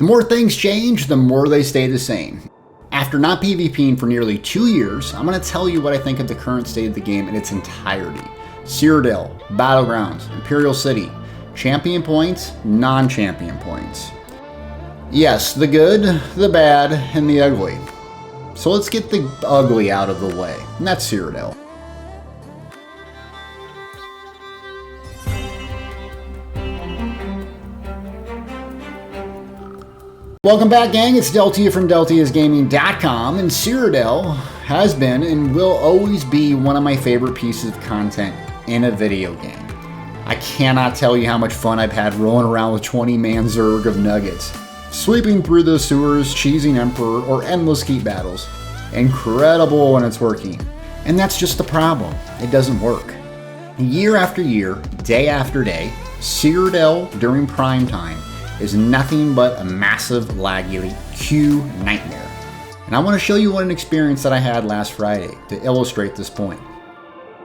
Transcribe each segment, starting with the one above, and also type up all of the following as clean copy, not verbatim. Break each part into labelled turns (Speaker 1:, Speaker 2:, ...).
Speaker 1: The more things change, the more they stay the same. After not PvPing for nearly 2 years, I'm going to tell you what I think of the current state of the game in its entirety. Cyrodiil, Battlegrounds, Imperial City, champion points, non-champion points. Yes, the good, the bad, and the ugly. So let's get the ugly out of the way, and that's Cyrodiil. Welcome back, gang. It's Deltia from Deltiasgaming.com, and Cyrodiil has been and will always be one of my favorite pieces of content in a video game. I cannot tell you how much fun I've had rolling around with 20-man Zerg of Nuggets, sweeping through the sewers, cheesing Emperor, or endless keep battles. Incredible when it's working. And that's just the problem. It doesn't work. Year after year, day after day, Cyrodiil during prime time is nothing but a massive laggy queue nightmare. And I want to show you an experience that I had last Friday to illustrate this point.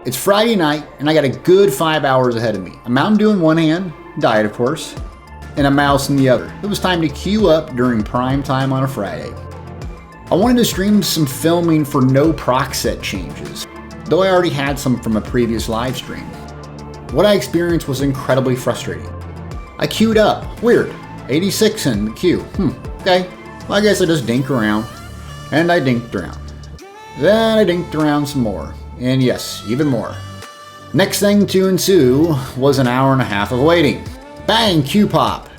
Speaker 1: It's Friday night and I got a good 5 hours ahead of me. A Mountain Dew in one hand, diet of course, and a mouse in the other. It was time to queue up during prime time on a Friday. I wanted to stream some filming for no proc set changes, though I already had some from a previous live stream. What I experienced was incredibly frustrating. I queued up, weird, 86 in the queue, okay, well, I guess I just dink around, and I dinked around. Then I dinked around some more, and yes, even more. Next thing to ensue was an hour and a half of waiting. Bang, queue pop.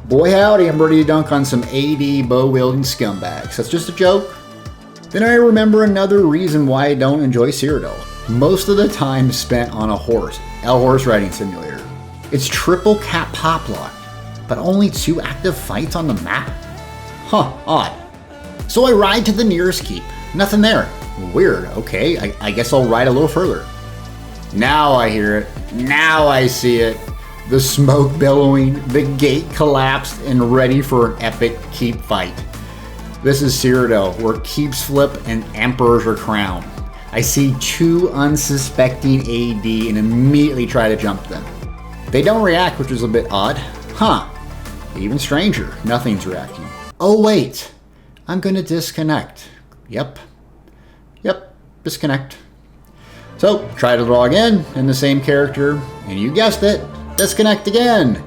Speaker 1: Boy howdy, I'm ready to dunk on some AD bow-wielding scumbags. That's just a joke. Then I remember another reason why I don't enjoy Cyrodiil. Most of the time spent on a horse riding simulator. It's triple cap pop lock, but only 2 active fights on the map? Huh, odd. So I ride to the nearest keep. Nothing there. Weird, okay, I guess I'll ride a little further. Now I hear it. Now I see it. The smoke billowing, the gate collapsed and ready for an epic keep fight. This is Cyrodiil, where keeps flip and emperors are crowned. I see 2 unsuspecting AD and immediately try to jump them. They don't react, which is a bit odd. Huh. Even stranger, nothing's reacting. Oh wait, I'm gonna disconnect. Yep, disconnect. So, try to log in the same character, and you guessed it, disconnect again.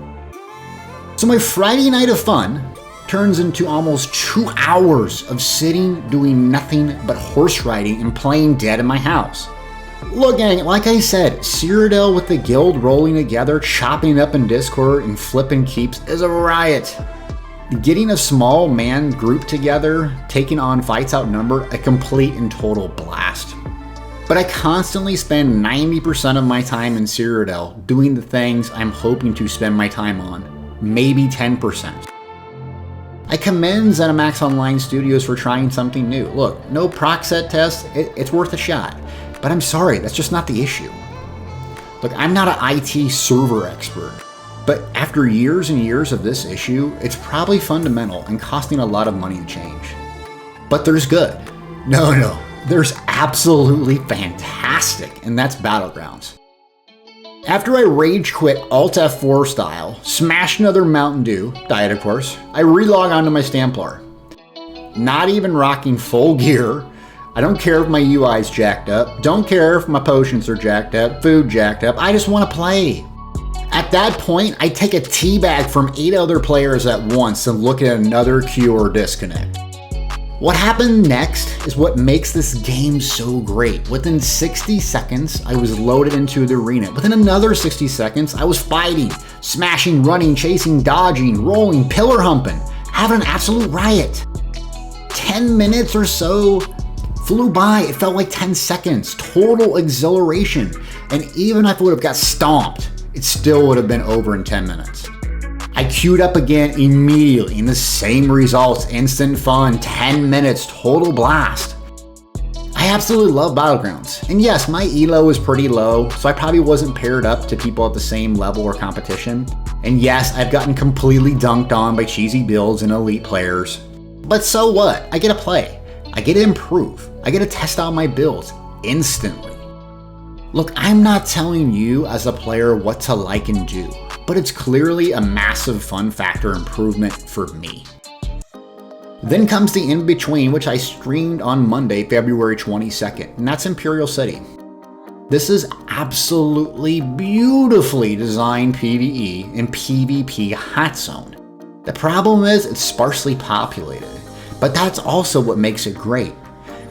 Speaker 1: So my Friday night of fun turns into almost 2 hours of sitting doing nothing but horse riding and playing dead in my house. Look, gang, like I said, Cyrodiil with the guild rolling together, chopping up in Discord and flipping keeps is a riot. Getting a small man group together, taking on fights outnumbered, a complete and total blast. But I constantly spend 90% of my time in Cyrodiil doing the things I'm hoping to spend my time on, maybe 10%. I commend ZeniMax Online Studios for trying something new. Look, no proc set test, it's worth a shot. But I'm sorry, that's just not the issue. Look, I'm not an IT server expert, but after years and years of this issue, it's probably fundamental and costing a lot of money to change. But there's good. No, there's absolutely fantastic, and that's Battlegrounds. After I rage quit Alt F4 style, smash another Mountain Dew, diet of course, I relog onto my Stamplar. Not even rocking full gear. I don't care if my UI's jacked up, don't care if my potions are jacked up, food jacked up, I just want to play. At that point, I take a teabag from 8 other players at once and look at another queue or disconnect. What happened next is what makes this game so great. Within 60 seconds, I was loaded into the arena. Within another 60 seconds, I was fighting, smashing, running, chasing, dodging, rolling, pillar humping, having an absolute riot. 10 minutes or so flew by. It felt like 10 seconds. Total exhilaration. And even if I would have got stomped, it still would have been over in 10 minutes. I queued up again immediately and the same results. Instant fun, 10 minutes, total blast. I absolutely love Battlegrounds. And yes, my elo is pretty low, so I probably wasn't paired up to people at the same level or competition. And yes, I've gotten completely dunked on by cheesy builds and elite players. But so what? I get to play. I get to improve. I get to test out my builds instantly. Look, I'm not telling you as a player what to like and do, but it's clearly a massive fun factor improvement for me. Then comes the in-between, which I streamed on Monday, February 22nd, and that's Imperial City. This is absolutely beautifully designed PvE and PvP hot zone. The problem is it's sparsely populated, but that's also what makes it great.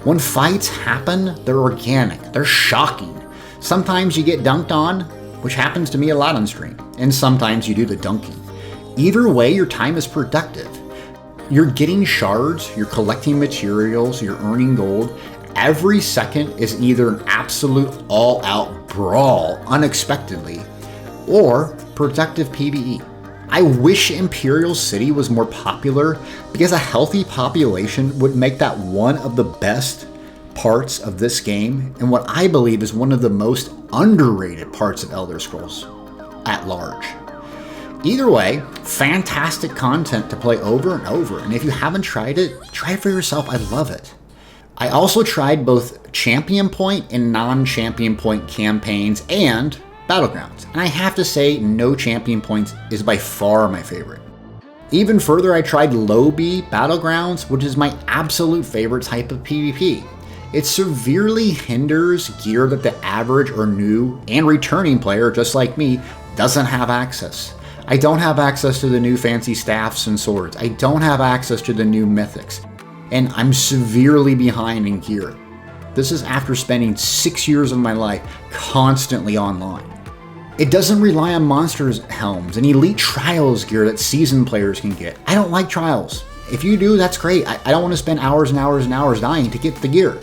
Speaker 1: When fights happen, they're organic, they're shocking. Sometimes you get dunked on, which happens to me a lot on stream, and sometimes you do the dunking. Either way, your time is productive. You're getting shards, you're collecting materials, you're earning gold. Every second is either an absolute all-out brawl unexpectedly, or productive PvE. I wish Imperial City was more popular because a healthy population would make that one of the best parts of this game and what I believe is one of the most underrated parts of Elder Scrolls at large. Either way, fantastic content to play over and over, and if you haven't tried it, try it for yourself. I love it. I also tried both Champion Point and non-Champion Point campaigns and Battlegrounds, and I have to say no Champion Points is by far my favorite. Even further, I tried Lowbie Battlegrounds, which is my absolute favorite type of PvP. It severely hinders gear that the average or new and returning player, just like me, doesn't have access. I don't have access to the new fancy staffs and swords. I don't have access to the new mythics. And I'm severely behind in gear. This is after spending 6 years of my life constantly online. It doesn't rely on monsters helms and elite trials gear that seasoned players can get. I don't like trials. If you do, that's great. I don't want to spend hours and hours and hours dying to get the gear.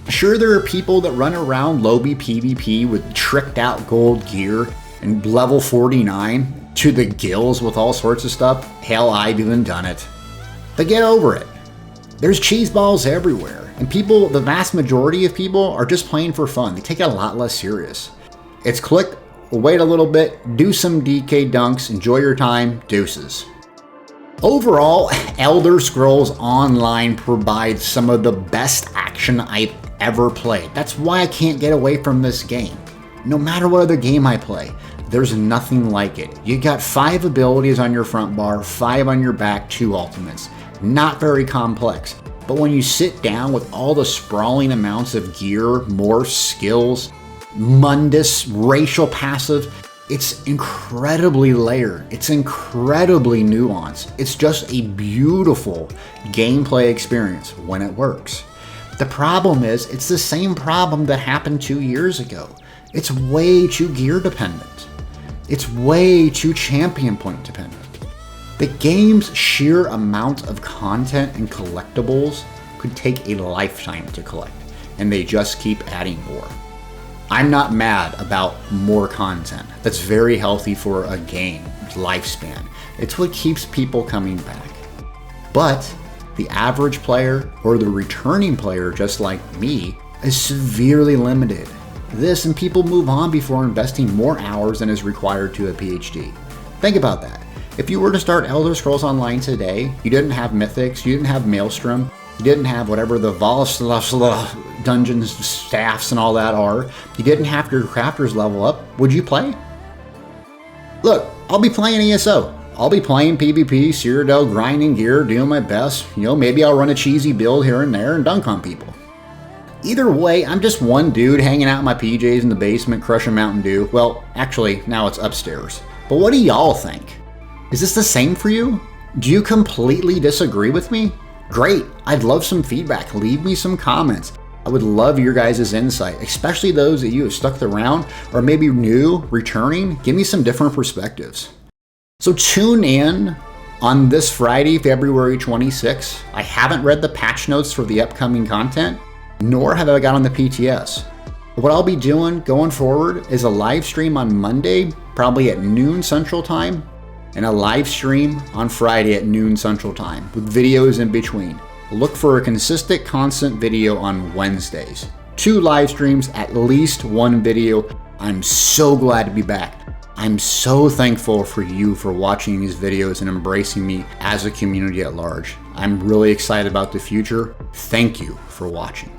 Speaker 1: Sure, there are people that run around Lowbie PvP with tricked out gold gear and level 49 to the gills with all sorts of stuff. Hell, I've even done it. But get over it. There's cheese balls everywhere, and people, the vast majority of people, are just playing for fun. They take it a lot less serious. It's click, wait a little bit, do some DK dunks, enjoy your time, deuces. Overall, Elder Scrolls Online provides some of the best action I've ever played. That's why I can't get away from this game. No matter what other game I play, there's nothing like it. You got 5 abilities on your front bar, 5 on your back, 2 ultimates. Not very complex, but when you sit down with all the sprawling amounts of gear, morphs, skills, mundus, racial passive, it's incredibly layered. It's incredibly nuanced. It's just a beautiful gameplay experience when it works. The problem is, it's the same problem that happened 2 years ago. It's way too gear dependent. It's way too champion point dependent. The game's sheer amount of content and collectibles could take a lifetime to collect, and they just keep adding more. I'm not mad about more content. That's very healthy for a game lifespan. It's what keeps people coming back. But the average player or the returning player, just like me, is severely limited. This and people move on before investing more hours than is required to a PhD. Think about that. If you were to start Elder Scrolls Online today, you didn't have mythics, you didn't have Maelstrom, you didn't have whatever the dungeons, staffs and all that are, you didn't have your crafters level up, would you play? Look, I'll be playing ESO. I'll be playing PvP, Cyrodiil, grinding gear, doing my best. Maybe I'll run a cheesy build here and there and dunk on people. Either way, I'm just one dude hanging out in my PJs in the basement crushing Mountain Dew. Well, actually, now it's upstairs. But what do y'all think? Is this the same for you? Do you completely disagree with me? Great, I'd love some feedback. Leave me some comments. I would love your guys' insight, especially those that you have stuck around or maybe new, returning. Give me some different perspectives. So tune in on this Friday, February 26th. I haven't read the patch notes for the upcoming content, nor have I got on the PTS. What I'll be doing going forward is a live stream on Monday, probably at noon Central Time, and a live stream on Friday at noon Central Time, with videos in between. Look for a consistent, constant video on Wednesdays. 2 live streams, at least 1 video. I'm so glad to be back. I'm so thankful for you for watching these videos and embracing me as a community at large. I'm really excited about the future. Thank you for watching.